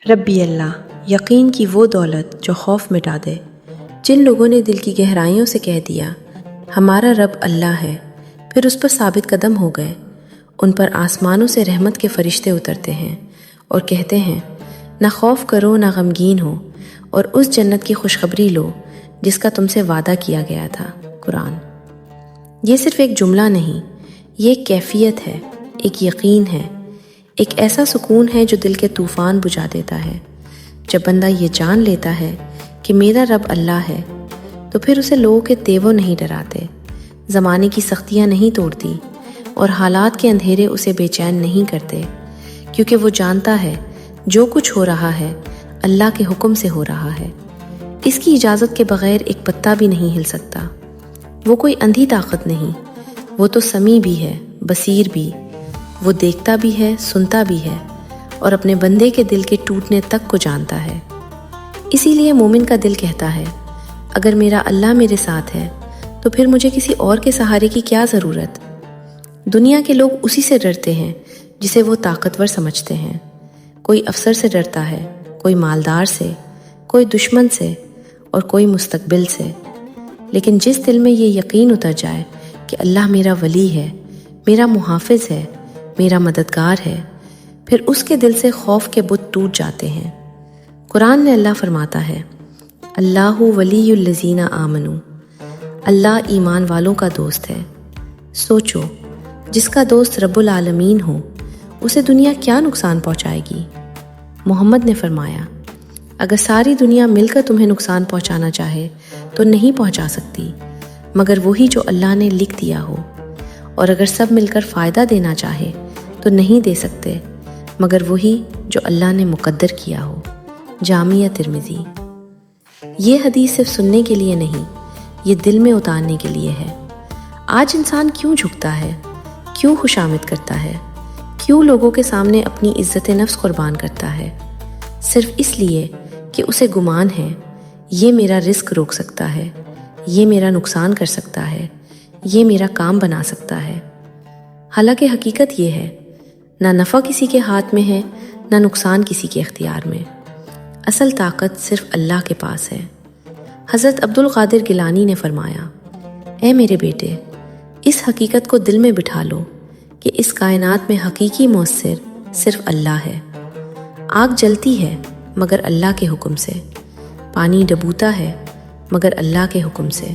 ربی اللہ، یقین کی وہ دولت جو خوف مٹا دے۔ جن لوگوں نے دل کی گہرائیوں سے کہہ دیا ہمارا رب اللہ ہے، پھر اس پر ثابت قدم ہو گئے، ان پر آسمانوں سے رحمت کے فرشتے اترتے ہیں اور کہتے ہیں نہ خوف کرو نہ غمگین ہو، اور اس جنت کی خوشخبری لو جس کا تم سے وعدہ کیا گیا تھا۔ قرآن۔ یہ صرف ایک جملہ نہیں، یہ ایک کیفیت ہے، ایک یقین ہے، ایک ایسا سکون ہے جو دل کے طوفان بجھا دیتا ہے۔ جب بندہ یہ جان لیتا ہے کہ میرا رب اللہ ہے، تو پھر اسے لوگوں کے تیور نہیں ڈراتے، زمانے کی سختیاں نہیں توڑتی، اور حالات کے اندھیرے اسے بے چین نہیں کرتے، کیونکہ وہ جانتا ہے جو کچھ ہو رہا ہے اللہ کے حکم سے ہو رہا ہے۔ اس کی اجازت کے بغیر ایک پتا بھی نہیں ہل سکتا۔ وہ کوئی اندھی طاقت نہیں، وہ تو سمیع بھی ہے، بصیر بھی، وہ دیکھتا بھی ہے، سنتا بھی ہے، اور اپنے بندے کے دل کے ٹوٹنے تک کو جانتا ہے۔ اسی لیے مومن کا دل کہتا ہے اگر میرا اللہ میرے ساتھ ہے تو پھر مجھے کسی اور کے سہارے کی کیا ضرورت۔ دنیا کے لوگ اسی سے ڈرتے ہیں جسے وہ طاقتور سمجھتے ہیں۔ کوئی افسر سے ڈرتا ہے، کوئی مالدار سے، کوئی دشمن سے، اور کوئی مستقبل سے۔ لیکن جس دل میں یہ یقین اتر جائے کہ اللہ میرا ولی ہے، میرا محافظ ہے، میرا مددگار ہے، پھر اس کے دل سے خوف کے بت ٹوٹ جاتے ہیں۔ قرآن میں اللہ فرماتا ہے اللہ ولی الذین آمنوا، اللہ ایمان والوں کا دوست ہے۔ سوچو، جس کا دوست رب العالمین ہو اسے دنیا کیا نقصان پہنچائے گی؟ محمد نے فرمایا اگر ساری دنیا مل کر تمہیں نقصان پہنچانا چاہے تو نہیں پہنچا سکتی، مگر وہی جو اللہ نے لکھ دیا ہو، اور اگر سب مل کر فائدہ دینا چاہے تو نہیں دے سکتے، مگر وہی جو اللہ نے مقدر کیا ہو۔ جامعہ ترمذی۔ یہ حدیث صرف سننے کے لیے نہیں، یہ دل میں اتارنے کے لیے ہے۔ آج انسان کیوں جھکتا ہے؟ کیوں خوشامد کرتا ہے؟ کیوں لوگوں کے سامنے اپنی عزت نفس قربان کرتا ہے؟ صرف اس لیے کہ اسے گمان ہے یہ میرا رزق روک سکتا ہے، یہ میرا نقصان کر سکتا ہے، یہ میرا کام بنا سکتا ہے۔ حالانکہ حقیقت یہ ہے نہ نفع کسی کے ہاتھ میں ہے، نہ نقصان کسی کے اختیار میں۔ اصل طاقت صرف اللہ کے پاس ہے۔ حضرت عبد القادر گیلانی نے فرمایا اے میرے بیٹے، اس حقیقت کو دل میں بٹھا لو کہ اس کائنات میں حقیقی مؤثر صرف اللہ ہے۔ آگ جلتی ہے مگر اللہ کے حکم سے، پانی ڈبوتا ہے مگر اللہ کے حکم سے،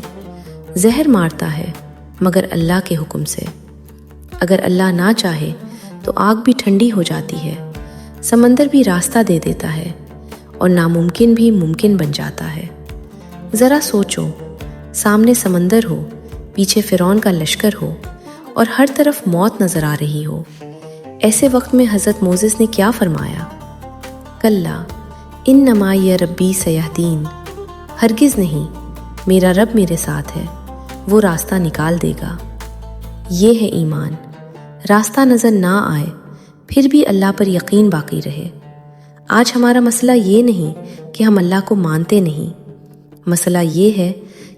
زہر مارتا ہے مگر اللہ کے حکم سے۔ اگر اللہ نہ چاہے تو آگ بھی ٹھنڈی ہو جاتی ہے، سمندر بھی راستہ دے دیتا ہے، اور ناممکن بھی ممکن بن جاتا ہے۔ ذرا سوچو، سامنے سمندر ہو، پیچھے فرعون کا لشکر ہو، اور ہر طرف موت نظر آ رہی ہو۔ ایسے وقت میں حضرت موسیٰ نے کیا فرمایا؟ کلا انما معی ربی سیہدین، ہرگز نہیں، میرا رب میرے ساتھ ہے، وہ راستہ نکال دے گا۔ یہ ہے ایمان۔ راستہ نظر نہ آئے پھر بھی اللہ پر یقین باقی رہے۔ آج ہمارا مسئلہ یہ نہیں کہ ہم اللہ کو مانتے نہیں، مسئلہ یہ ہے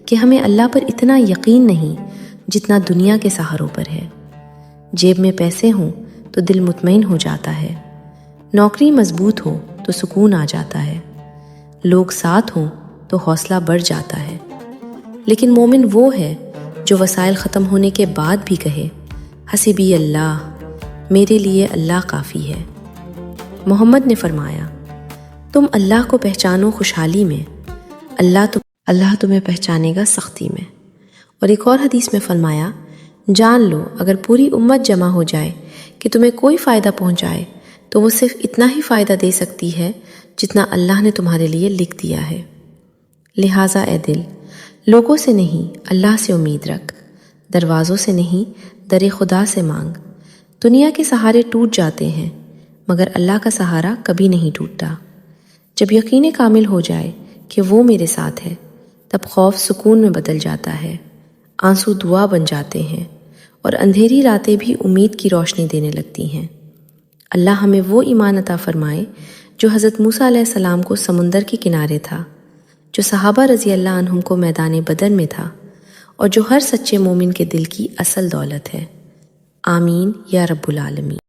کہ ہمیں اللہ پر اتنا یقین نہیں جتنا دنیا کے سہاروں پر ہے۔ جیب میں پیسے ہوں تو دل مطمئن ہو جاتا ہے، نوکری مضبوط ہو تو سکون آ جاتا ہے، لوگ ساتھ ہوں تو حوصلہ بڑھ جاتا ہے۔ لیکن مومن وہ ہے جو وسائل ختم ہونے کے بعد بھی کہے حسبی اللہ، میرے لیے اللہ کافی ہے۔ محمد نے فرمایا تم اللہ کو پہچانو خوشحالی میں، اللہ تمہیں پہچانے گا سختی میں۔ اور ایک اور حدیث میں فرمایا جان لو اگر پوری امت جمع ہو جائے کہ تمہیں کوئی فائدہ پہنچائے تو وہ صرف اتنا ہی فائدہ دے سکتی ہے جتنا اللہ نے تمہارے لیے لکھ دیا ہے۔ لہٰذا اے دل، لوگوں سے نہیں اللہ سے امید رکھ، دروازوں سے نہیں در خدا سے مانگ۔ دنیا کے سہارے ٹوٹ جاتے ہیں مگر اللہ کا سہارا کبھی نہیں ٹوٹتا۔ جب یقین کامل ہو جائے کہ وہ میرے ساتھ ہے، تب خوف سکون میں بدل جاتا ہے، آنسو دعا بن جاتے ہیں، اور اندھیری راتیں بھی امید کی روشنی دینے لگتی ہیں۔ اللہ ہمیں وہ ایمان عطا فرمائے جو حضرت موسیٰ علیہ السلام کو سمندر کے کنارے تھا، جو صحابہ رضی اللہ عنہم کو میدان بدر میں تھا، اور جو ہر سچے مومن کے دل کی اصل دولت ہے۔ آمین یا رب العالمین۔